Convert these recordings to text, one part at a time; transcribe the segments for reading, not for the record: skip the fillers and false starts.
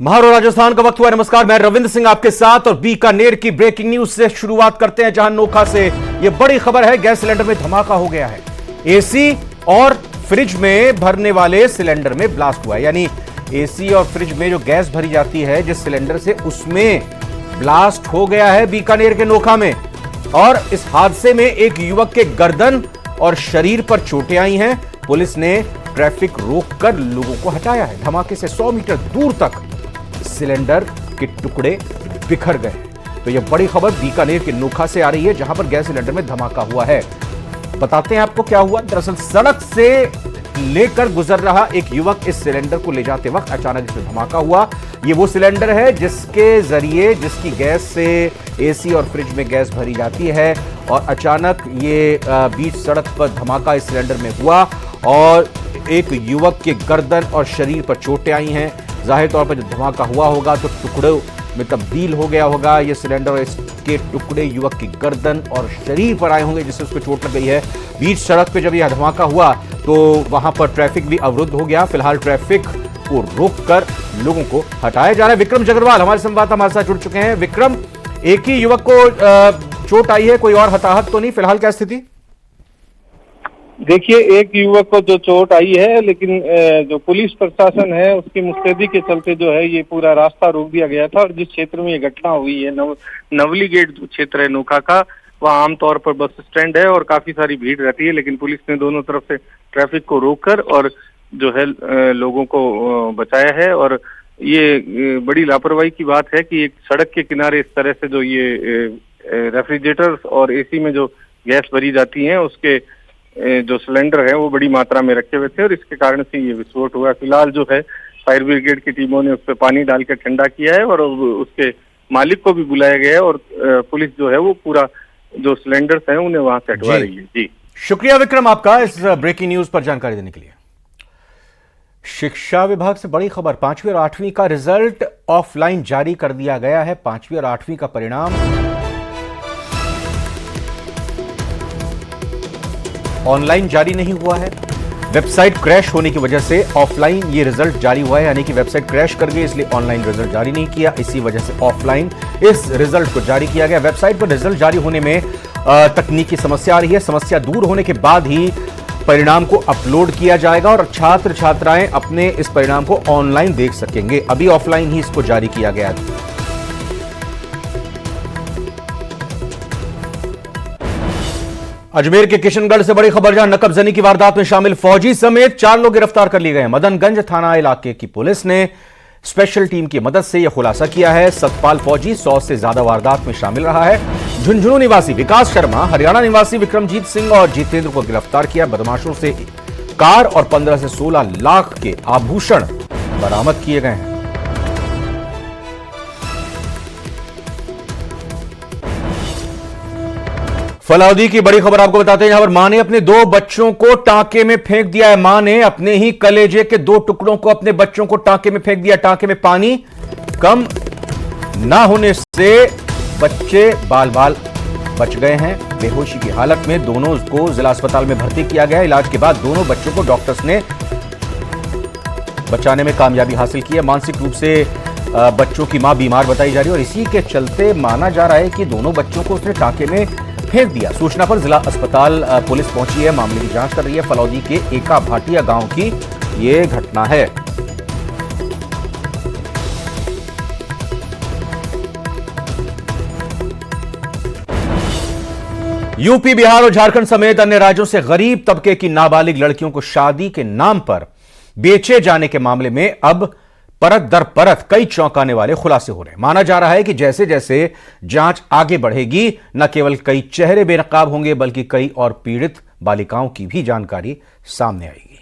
महारो राजस्थान का वक्त हुआ। नमस्कार, मैं रविंद्र सिंह आपके साथ और बीकानेर की ब्रेकिंग न्यूज से शुरुआत करते हैं, जहां नोखा से यह बड़ी खबर है। गैस सिलेंडर में धमाका हो गया है। एसी और फ्रिज में भरने वाले सिलेंडर में ब्लास्ट हुआ है, यानी एसी और फ्रिज में जो गैस भरी जाती है जिस सिलेंडर से, उसमें ब्लास्ट हो गया है बीकानेर के नोखा में। और इस हादसे में एक युवक के गर्दन और शरीर पर चोटें आई हैं। पुलिस ने ट्रैफिक रोककर लोगों को हटाया है। धमाके से 100 मीटर दूर तक सिलेंडर के टुकड़े बिखर गए। तो यह बड़ी खबर बीकानेर के नोखा से आ रही है, जहां पर गैस सिलेंडर में धमाका हुआ है। बताते हैं आपको क्या हुआ। दरअसल सड़क से लेकर गुजर रहा एक युवक इस सिलेंडर को ले जाते वक्त अचानक इसमें धमाका हुआ। यह वो सिलेंडर है जिसके जरिए, जिसकी गैस से एसी और फ्रिज में गैस भरी जाती है, और अचानक ये बीच सड़क पर धमाका इस सिलेंडर में हुआ और एक युवक के गर्दन और शरीर पर चोटें आई हैं। जाहिर तौर पर जब धमाका हुआ होगा तो टुकड़ों में तब्दील हो गया होगा ये सिलेंडर, और इसके टुकड़े युवक की गर्दन और शरीर पर आए होंगे, जिससे उसको चोट लग गई है। बीच सड़क पे जब यह धमाका हुआ तो वहां पर ट्रैफिक भी अवरुद्ध हो गया। फिलहाल ट्रैफिक को रोककर लोगों को हटाया जा रहा है। विक्रम जगरवाल हमारे संवाददाता हमारे साथ जुड़ चुके हैं। विक्रम, एक ही युवक को चोट आई है, कोई और हताहत तो नहीं? फिलहाल क्या स्थिति? देखिए, एक युवक को जो चोट आई है, लेकिन जो पुलिस प्रशासन है उसकी मुस्तैदी के चलते जो है ये पूरा रास्ता रोक दिया गया था। और जिस क्षेत्र में ये घटना हुई है, नवली गेट क्षेत्र है नोखा का, वहाँ आमतौर पर बस स्टैंड है और काफी सारी भीड़ रहती है, लेकिन पुलिस ने दोनों तरफ से ट्रैफिक को रोककर और जो है लोगों को बचाया है। और ये बड़ी लापरवाही की बात है कि एक सड़क के किनारे इस तरह से जो ये रेफ्रिजरेटर्स और एसी में जो गैस भरी जाती है उसके जो सिलेंडर है वो बड़ी मात्रा में रखे हुए थे और इसके कारण से ये विस्फोट हुआ। फिलहाल जो है फायर ब्रिगेड की टीमों ने उस पर पानी डालकर ठंडा किया है और उसके मालिक को भी बुलाया गया है, और पुलिस जो है वो पूरा जो सिलेंडर्स हैं उन्हें वहां से हटवा रही है। जी, शुक्रिया विक्रम आपका इस ब्रेकिंग न्यूज पर जानकारी देने के लिए। शिक्षा विभाग से बड़ी खबर, 5वीं और 8वीं का रिजल्ट ऑफलाइन जारी कर दिया गया है। 5वीं और 8वीं का परिणाम ऑनलाइन जारी नहीं हुआ है। वेबसाइट क्रैश होने की वजह से ऑफलाइन ये रिजल्ट जारी हुआ है, यानी कि वेबसाइट क्रैश कर गई, इसलिए ऑनलाइन रिजल्ट जारी नहीं किया। इसी वजह से ऑफलाइन इस रिजल्ट को जारी किया गया। वेबसाइट पर रिजल्ट जारी होने में तकनीकी समस्या आ रही है। समस्या दूर होने के बाद ही परिणाम को अपलोड किया जाएगा और छात्र छात्राएं अपने इस परिणाम को ऑनलाइन देख सकेंगे। अभी ऑफलाइन ही इसको जारी किया गया है। अजमेर के किशनगढ़ से बड़ी खबर, जहां नकबजनी की वारदात में शामिल फौजी समेत 4 लोग गिरफ्तार कर लिए गए हैं। मदनगंज थाना इलाके की पुलिस ने स्पेशल टीम की मदद से यह खुलासा किया है। सतपाल फौजी 100 से ज्यादा वारदात में शामिल रहा है। झुंझुनू निवासी विकास शर्मा, हरियाणा निवासी विक्रमजीत सिंह और जितेंद्र को गिरफ्तार किया। बदमाशों से कार और 15 से 16 लाख के आभूषण बरामद किए गए हैं। फलौदी की बड़ी खबर आपको बताते हैं, यहां पर मां ने अपने 2 बच्चों को टांके में फेंक दिया है। मां ने अपने ही कलेजे के 2 टुकड़ों को अपने बच्चों को टांके में फेंक दिया। टांके में पानी कम ना होने से बच्चे बाल बाल बच गए हैं। बेहोशी की हालत में दोनों को जिला अस्पताल में भर्ती किया गया। इलाज के बाद दोनों बच्चों को डॉक्टर्स ने बचाने में कामयाबी हासिल की है। मानसिक रूप से बच्चों की मां बीमार बताई जा रही है और इसी के चलते माना जा रहा है कि दोनों बच्चों को उसने टांके में फेंक दिया। सूचना पर जिला अस्पताल पुलिस पहुंची है, मामले की जांच कर रही है। फलौदी के एका भाटिया गांव की यह घटना है। यूपी, बिहार और झारखंड समेत अन्य राज्यों से गरीब तबके की नाबालिग लड़कियों को शादी के नाम पर बेचे जाने के मामले में अब परत दर परत कई चौंकाने वाले खुलासे हो रहे हैं। माना जा रहा है कि जैसे जैसे जांच आगे बढ़ेगी, न केवल कई चेहरे बेनकाब होंगे बल्कि कई और पीड़ित बालिकाओं की भी जानकारी सामने आएगी।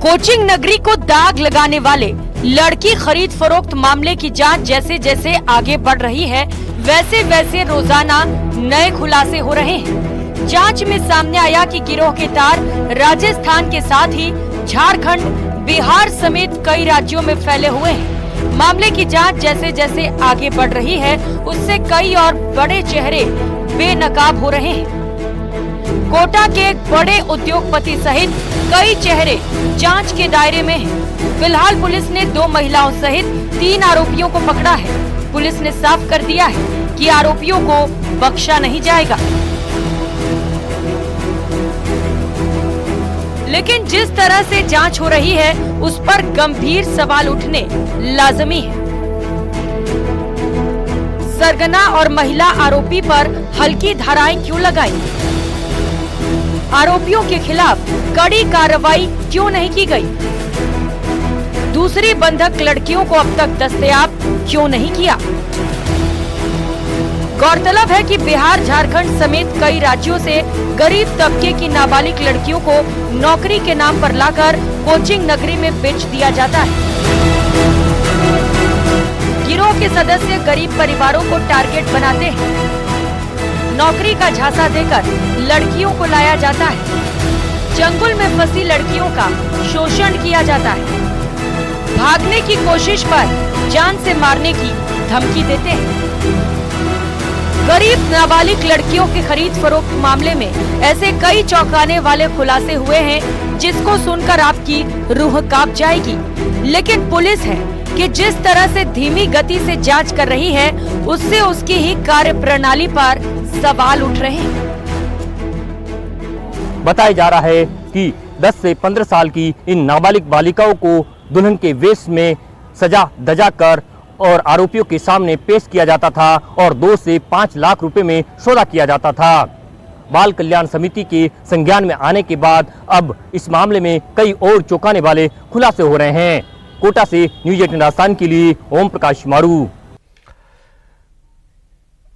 कोचिंग नगरी को दाग लगाने वाले लड़की खरीद फरोख्त मामले की जांच जैसे जैसे आगे बढ़ रही है, वैसे वैसे रोजाना नए खुलासे हो रहे हैं। जांच में सामने आया कि गिरोह के तार राजस्थान के साथ ही झारखंड, बिहार समेत कई राज्यों में फैले हुए हैं। मामले की जांच जैसे जैसे आगे बढ़ रही है, उससे कई और बड़े चेहरे बेनकाब हो रहे हैं। कोटा के एक बड़े उद्योगपति सहित कई चेहरे जांच के दायरे में हैं। फिलहाल पुलिस ने 2 महिलाओं सहित 3 आरोपियों को पकड़ा है। पुलिस ने साफ कर दिया है कि आरोपियों को बख्शा नहीं जाएगा। लेकिन जिस तरह से जांच हो रही है उस पर गंभीर सवाल उठने लाजमी है। सरगना और महिला आरोपी पर हल्की धाराएं क्यों लगाई? आरोपियों के खिलाफ कड़ी कार्रवाई क्यों नहीं की गई? दूसरी बंधक लड़कियों को अब तक दस्तयाब क्यों नहीं किया? गौरतलब है कि बिहार, झारखंड समेत कई राज्यों से गरीब तबके की नाबालिग लड़कियों को नौकरी के नाम पर लाकर कोचिंग नगरी में बेच दिया जाता है। गिरोह के सदस्य गरीब परिवारों को टारगेट बनाते हैं। नौकरी का झांसा देकर लड़कियों को लाया जाता है। जंगल में फंसी लड़कियों का शोषण किया जाता है। भागने की कोशिश पर जान से मारने की धमकी देते हैं। गरीब नाबालिग लड़कियों के खरीद फरोख्त मामले में ऐसे कई चौंकाने वाले खुलासे हुए हैं जिसको सुनकर आपकी रूह कांप जाएगी। लेकिन पुलिस है कि जिस तरह से धीमी गति से जांच कर रही है उससे उसकी ही कार्य प्रणाली पर सवाल उठ रहे हैं। बताया जा रहा है कि 10 से 15 साल की इन नाबालिग बालिकाओं को दुल्हन के वेश में सजा दजा कर और आरोपियों के सामने पेश किया जाता था और 2 से 5 लाख रुपए में सौदा किया जाता था। बाल कल्याण समिति के संज्ञान में आने के बाद अब इस मामले में कई और चौंकाने वाले खुलासे हो रहे हैं। कोटा से न्यूज 18 राजस्थान के लिए ओम प्रकाश मारू।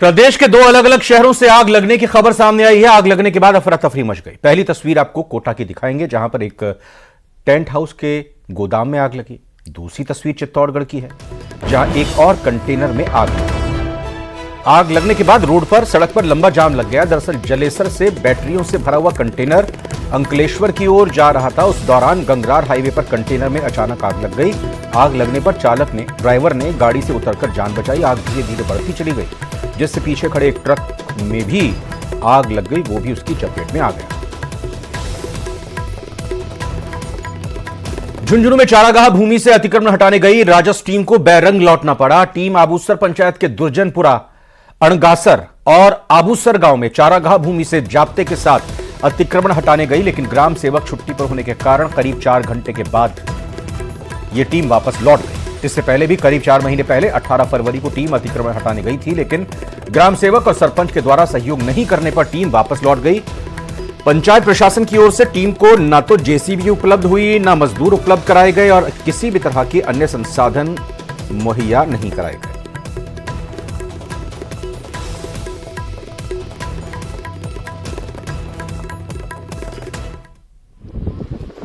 प्रदेश के 2 अलग अलग शहरों से आग लगने की खबर सामने आई है। आग लगने के बाद अफरा तफरी मच गई। पहली तस्वीर आपको कोटा की दिखाएंगे जहां पर एक टेंट हाउस के गोदाम में आग लगी। दूसरी तस्वीर चित्तौड़गढ़ की है जहां एक और कंटेनर में आग लगी। आग लगने के बाद रोड पर सड़क पर लंबा जाम लग गया। दरअसल जलेसर से बैटरियों से भरा हुआ कंटेनर अंकलेश्वर की ओर जा रहा था। उस दौरान गंगरार हाईवे पर कंटेनर में अचानक आग लग गई। आग लगने पर ड्राइवर ने गाड़ी से उतरकर जान बचाई। आग धीरे धीरे बढ़ती चली गई जिससे पीछे खड़े एक ट्रक में भी आग लग गई। वो भी उसकी चपेट में आ गया। झुंझुनू में चारागाह भूमि से अतिक्रमण हटाने गई राजस्व टीम को बैरंग लौटना पड़ा। टीम आबूसर पंचायत के दुर्जनपुरा, अणगासर और आबूसर गांव में चारागाह भूमि से जाब्ते के साथ अतिक्रमण हटाने गई, लेकिन ग्राम सेवक छुट्टी पर होने के कारण करीब 4 घंटे के बाद यह टीम वापस लौट गई। इससे पहले भी करीब 4 महीने पहले 18 फरवरी को टीम अतिक्रमण हटाने गई थी, लेकिन ग्राम सेवक और सरपंच के द्वारा सहयोग नहीं करने पर टीम वापस लौट गई। पंचायत प्रशासन की ओर से टीम को न तो जेसीबी उपलब्ध हुई, न मजदूर उपलब्ध कराए गए और किसी भी तरह के अन्य संसाधन मुहैया नहीं कराए गए।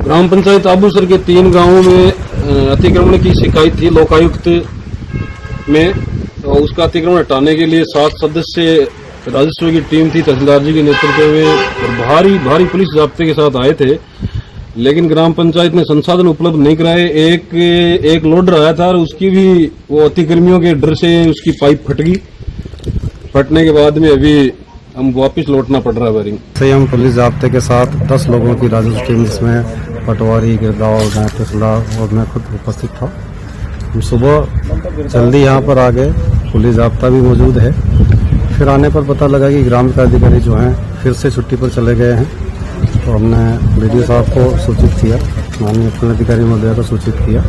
ग्राम पंचायत आबूसर के 3 गांवों में अतिक्रमण की शिकायत थी लोकायुक्त में। तो उसका अतिक्रमण हटाने के लिए 7 सदस्य राजस्व की टीम थी, तहसीलदार जी के नेतृत्व में, और भारी पुलिस जाब्ते के साथ आए थे। लेकिन ग्राम पंचायत ने संसाधन उपलब्ध नहीं कराए। एक लोडर आया था और उसकी भी वो अतिक्रमियों के डर से उसकी पाइप फट गई। फटने के बाद में अभी हम वापस लौटना पड़ रहा है बारी। हम पुलिस जाब्ते के साथ 10 लोगों की राजस्व टीम, जिसमें पटवारी, गिरगांव, मैं तहसीलदार और मैं खुद उपस्थित था। हम सुबह जल्दी यहाँ पर आ गए। पुलिस जाब्ता भी मौजूद है। फिर आने पर पता लगा कि ग्राम के अधिकारी जो हैं फिर से छुट्टी पर चले गए हैं। तो हमने बीडीओ साहब को सूचित किया, माननीय उपखंडाधिकारी महोदय को सूचित किया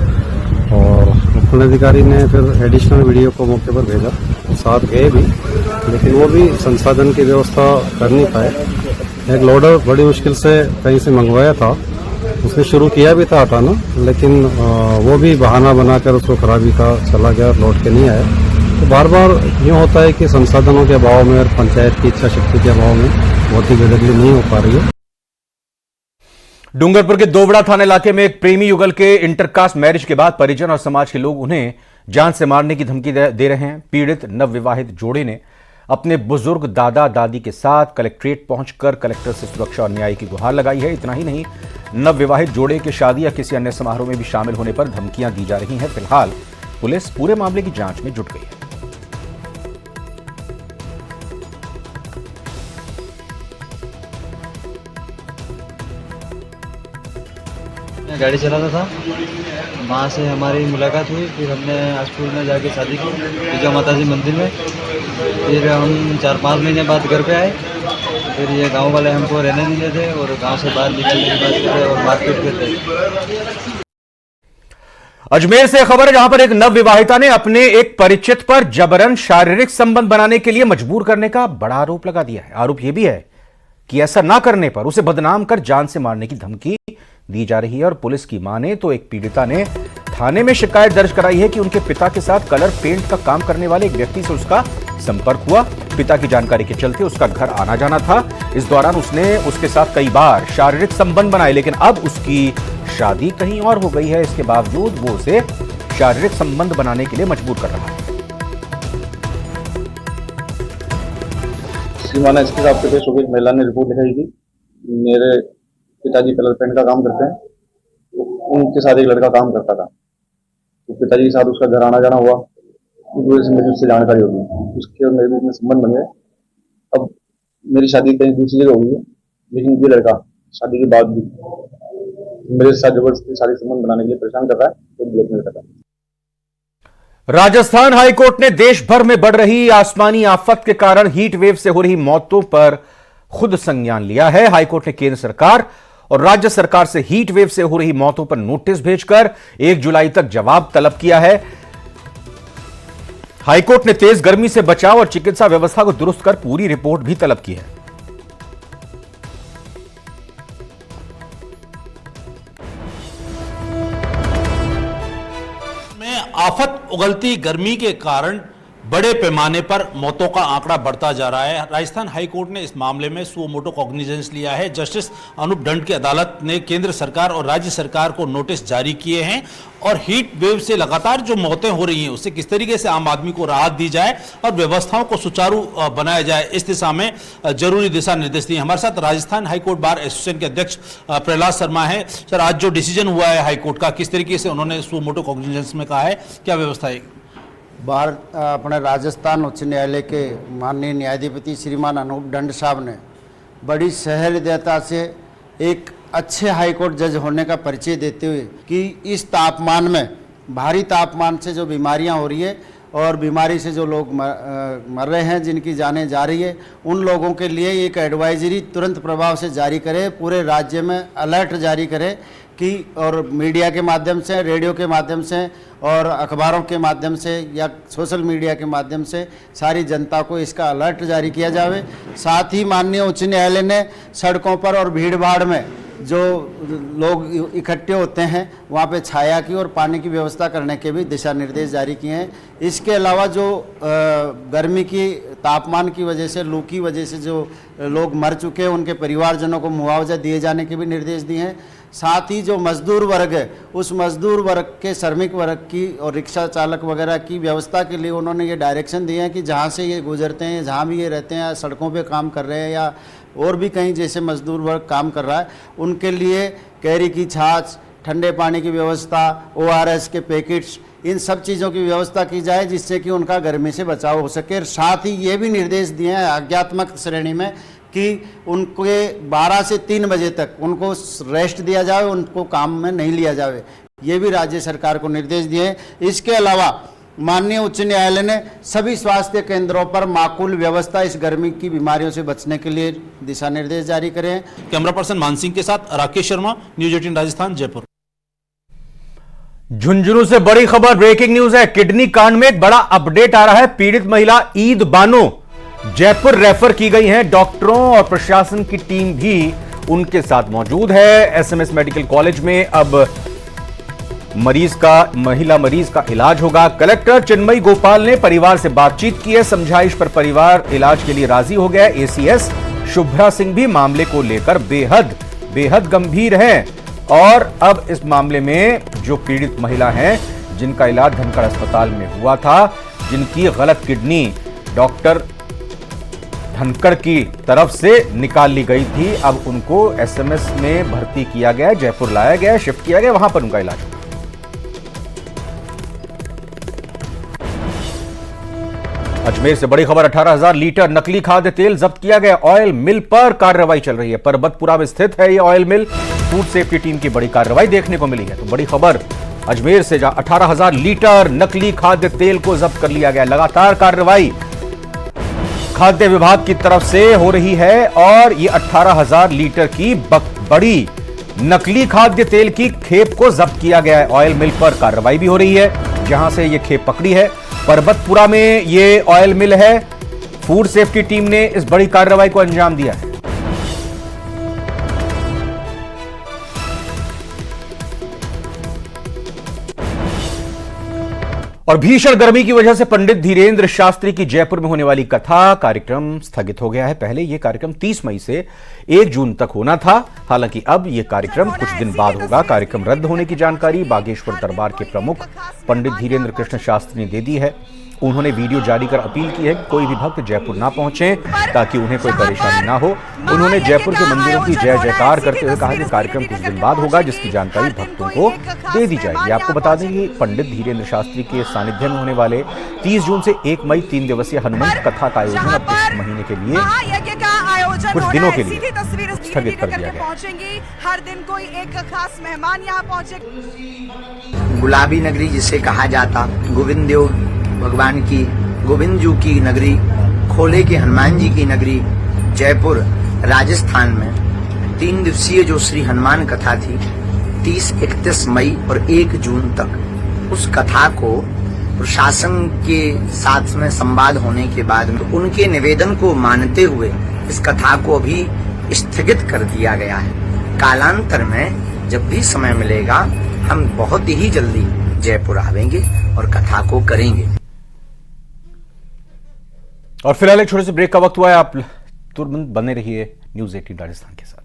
और उपखंडाधिकारी ने फिर एडिशनल वीडियो को मौके पर भेजा। साथ गए भी, लेकिन वो भी संसाधन की व्यवस्था कर नहीं पाए। एक लोडर बड़ी मुश्किल से कहीं से मंगवाया था, उसने शुरू किया भी था हटाना, लेकिन वो भी बहाना बनाकर उसको खराबी का चला गया और लौट के नहीं आया। तो बार बार यूँ होता है कि संसाधनों के अभाव में और पंचायत की इच्छा शक्ति के अभाव में बहुत ही बेदखली नहीं हो पा रही है। डूंगरपुर के दोवड़ा थाना इलाके में एक प्रेमी युगल के इंटरकास्ट मैरिज के बाद परिजन और समाज के लोग उन्हें जान से मारने की धमकी दे रहे हैं। पीड़ित नवविवाहित जोड़े ने अपने बुजुर्ग दादा दादी के साथ कलेक्ट्रेट पहुंचकर कलेक्टर से सुरक्षा और न्याय की गुहार लगाई है। इतना ही नहीं, नवविवाहित जोड़े के शादी या किसी अन्य समारोह में भी शामिल होने पर धमकियां दी जा रही हैं। फिलहाल पुलिस पूरे मामले की जांच में जुट गई है। मैं गाड़ी चलाता था, वहाँ से हमारी मुलाकात हुई। फिर हमने स्कूल में जाके शादी की पूजा माता जी मंदिर में। फिर हम 4-5 महीने बाद घर पे आए। फिर ये गांव वाले हमको रहने नहीं देते और गांव से बाहर निकलने की बात करते और मारपीट करते। अजमेर से खबर है, जहां पर एक नवविवाहिता ने अपने एक परिचित पर जबरन शारीरिक संबंध बनाने के लिए मजबूर करने का बड़ा आरोप लगा दिया है। आरोप यह भी है कि ऐसा ना करने पर उसे बदनाम कर जान से मारने की धमकी दी जा रही है। और पुलिस की माने तो एक पीड़िता ने थाने में शिकायत दर्ज कराई है कि उनके पिता के साथ कलर पेंट का काम करने वाले एक व्यक्ति से उसका संपर्क हुआ। पिता की जानकारी के चलते उसका घर आना जाना था। इस दौरान उसने उसके साथ कई बार शारीरिक संबंध बनाए, लेकिन अब उसकी शादी कहीं और हो गई है। इसके बावजूद वो उसे शारीरिक संबंध बनाने के लिए मजबूर कर रहा है। सीमाना इसके हिसाब से पेश हो गई। महिला ने रिपोर्ट लिखाई थी। मेरे पिताजी कलर पेंट का काम करते हैं, उनके साथ एक लड़का काम करता था, तो पिताजी के साथ उसका घर आना जाना हुआ। उस वजह से मुझे उससे जानकारी होगी, उसके और मेरे बीच में संबंध बन गए। अब मेरी शादी कहीं दूसरी जगह हुई है, लेकिन ये लड़का शादी के बाद भी मेरे साथ जबरदस्ती शादी संबंध बनाने के लिए परेशान कर रहा है, तो ब्लैकमेल कर रहा है। राजस्थान हाईकोर्ट ने देश भर में बढ़ रही आसमानी आफत के कारण हीट वेव से हो रही मौतों पर खुद संज्ञान लिया है। हाईकोर्ट ने केंद्र सरकार और राज्य सरकार से हीट वेव से हो रही मौतों पर नोटिस भेजकर 1 जुलाई तक जवाब तलब किया है। हाईकोर्ट ने तेज गर्मी से बचाव और चिकित्सा व्यवस्था को दुरुस्त कर पूरी रिपोर्ट भी तलब की है। आफत उगलती गर्मी के कारण बड़े पैमाने पर मौतों का आंकड़ा बढ़ता जा रहा है। राजस्थान हाईकोर्ट ने इस मामले में सुओ मोटो कॉग्निजेंस लिया है। जस्टिस अनूप दंड की अदालत ने केंद्र सरकार और राज्य सरकार को नोटिस जारी किए हैं और हीट वेव से लगातार जो मौतें हो रही हैं उससे किस तरीके से आम आदमी को राहत दी जाए और व्यवस्थाओं को सुचारू बनाया जाए, इस दिशा में जरूरी दिशा निर्देश दिए। हमारे साथ राजस्थान हाईकोर्ट बार एसोसिएशन के अध्यक्ष प्रहलाद शर्मा है। सर, आज जो डिसीजन हुआ है हाईकोर्ट का, किस तरीके से उन्होंने सुओ मोटो कॉग्निजेंस में कहा है, क्या व्यवस्था है? अपने राजस्थान उच्च न्यायालय के माननीय न्यायाधिपति श्रीमान अनूप दंड साहब ने बड़ी सहृदयता से एक अच्छे हाईकोर्ट जज होने का परिचय देते हुए कि इस तापमान में, भारी तापमान से जो बीमारियां हो रही है और बीमारी से जो लोग मर रहे हैं, जिनकी जानें जा रही है, उन लोगों के लिए एक एडवाइजरी तुरंत प्रभाव से जारी करे, पूरे राज्य में अलर्ट जारी करे कि और मीडिया के माध्यम से, रेडियो के माध्यम से और अखबारों के माध्यम से या सोशल मीडिया के माध्यम से सारी जनता को इसका अलर्ट जारी किया जावे। साथ ही माननीय उच्च न्यायालय ने सड़कों पर और भीड़ भाड़ में जो लोग इकट्ठे होते हैं वहाँ पे छाया की और पानी की व्यवस्था करने के भी दिशा निर्देश जारी किए हैं। इसके अलावा जो गर्मी की तापमान की वजह से, लू की वजह से जो लोग मर चुके हैं उनके परिवारजनों को मुआवजा दिए जाने के भी निर्देश दिए हैं। साथ ही जो मजदूर वर्ग है, उस मजदूर वर्ग के, श्रमिक वर्ग की और रिक्शा चालक वगैरह की व्यवस्था के लिए उन्होंने ये डायरेक्शन दिए हैं कि जहाँ से ये गुजरते हैं, जहाँ भी ये रहते हैं, सड़कों पे काम कर रहे हैं या और भी कहीं जैसे मजदूर वर्ग काम कर रहा है, उनके लिए कैरी की छाछ, ठंडे पानी की व्यवस्था, ORS के पैकेट्स, इन सब चीज़ों की व्यवस्था की जाए जिससे कि उनका गर्मी से बचाव हो सके। साथ ही ये भी निर्देश दिए हैं आज्ञात्मक श्रेणी में कि उनके 12 से 3 बजे तक उनको रेस्ट दिया जाए, उनको काम में नहीं लिया जाए। ये भी राज्य सरकार को निर्देश दिए हैं। इसके अलावा माननीय उच्च न्यायालय ने सभी स्वास्थ्य केंद्रों पर माकूल व्यवस्था इस गर्मी की बीमारियों से बचने के लिए दिशा निर्देश जारी करे हैं। कैमरा पर्सन मानसिंह के साथ राकेश शर्मा, न्यूज 18 राजस्थान, जयपुर। झुंझुनू से बड़ी खबर, ब्रेकिंग न्यूज है। किडनी कांड में एक बड़ा अपडेट आ रहा है। पीड़ित महिला ईद बानो जयपुर रेफर की गई हैं। डॉक्टरों और प्रशासन की टीम भी उनके साथ मौजूद है। SMS मेडिकल कॉलेज में अब महिला मरीज का इलाज होगा। कलेक्टर चिन्मयी गोपाल ने परिवार से बातचीत की है। समझाइश पर परिवार इलाज के लिए राजी हो गया। ACS शुभ्रा सिंह भी मामले को लेकर बेहद गंभीर हैं और अब इस मामले में जो पीड़ित महिला हैं, जिनका इलाज धनखड़ अस्पताल में हुआ था, जिनकी गलत किडनी डॉक्टर धनखड़ की तरफ से निकाल ली गई थी, अब उनको SMS में भर्ती किया गया, जयपुर लाया गया, शिफ्ट किया गया, वहां पर उनका इलाज हुआ। अजमेर से बड़ी खबर, 18,000 लीटर नकली खाद्य तेल जब्त किया गया। ऑयल मिल पर कार्रवाई चल रही है। परबतपुरा में स्थित है ये ऑयल मिल। फूड सेफ्टी टीम की बड़ी कार्रवाई देखने को मिली है। तो बड़ी खबर अजमेर से, जहां 18,000 लीटर नकली खाद्य तेल को जब्त कर लिया गया। लगातार कार्रवाई खाद्य विभाग की तरफ से हो रही है और ये 18,000 लीटर की बड़ी नकली खाद्य तेल की खेप को जब्त किया गया है। ऑयल मिल पर कार्रवाई भी हो रही है, जहां से ये खेप पकड़ी है। परबतपुरा में ये ऑयल मिल है। फूड सेफ्टी टीम ने इस बड़ी कार्रवाई को अंजाम दिया है। और भीषण गर्मी की वजह से पंडित धीरेन्द्र शास्त्री की जयपुर में होने वाली कथा कार्यक्रम स्थगित हो गया है। पहले यह कार्यक्रम 30 मई से 1 जून तक होना था। हालांकि अब यह कार्यक्रम कुछ दिन बाद होगा। कार्यक्रम रद्द होने की जानकारी बागेश्वर दरबार के प्रमुख पंडित धीरेन्द्र कृष्ण शास्त्री ने दे दी है। उन्होंने वीडियो जारी कर अपील की है कि कोई भी भक्त जयपुर ना पहुंचे ताकि उन्हें कोई परेशानी ना हो। उन्होंने जयपुर के मंदिरों की जय जयकार करते हुए कहा कि कार्यक्रम कुछ दिन बाद होगा, जिसकी जानकारी भक्तों को दे दी जाएगी। आपको बता दें कि पंडित धीरेन्द्र शास्त्री के सानिध्य में होने वाले 30 जून से 1 मई 3 दिवसीय हनुमंत कथा का आयोजन अब इस महीने के लिए कुछ दिनों के लिए स्थगित कर दिया गया। हर दिन कोई एक खास मेहमान यहाँ पहुंचे। गुलाबी नगरी जिसे कहा जाता, गोविंद देव भगवान की, गोविंद जी की नगरी, खोले के हनुमान जी की नगरी जयपुर राजस्थान में 3 दिवसीय जो श्री हनुमान कथा थी 30, 31 मई और 1 जून तक, उस कथा को प्रशासन के साथ में संवाद होने के बाद में उनके निवेदन को मानते हुए इस कथा को अभी स्थगित कर दिया गया है। कालांतर में जब भी समय मिलेगा हम बहुत ही जल्दी जयपुर आवेंगे और कथा को करेंगे। और फिलहाल एक छोटे से ब्रेक का वक्त हुआ है। आप तुरंत बने रहिए न्यूज़ 18 राजस्थान के साथ।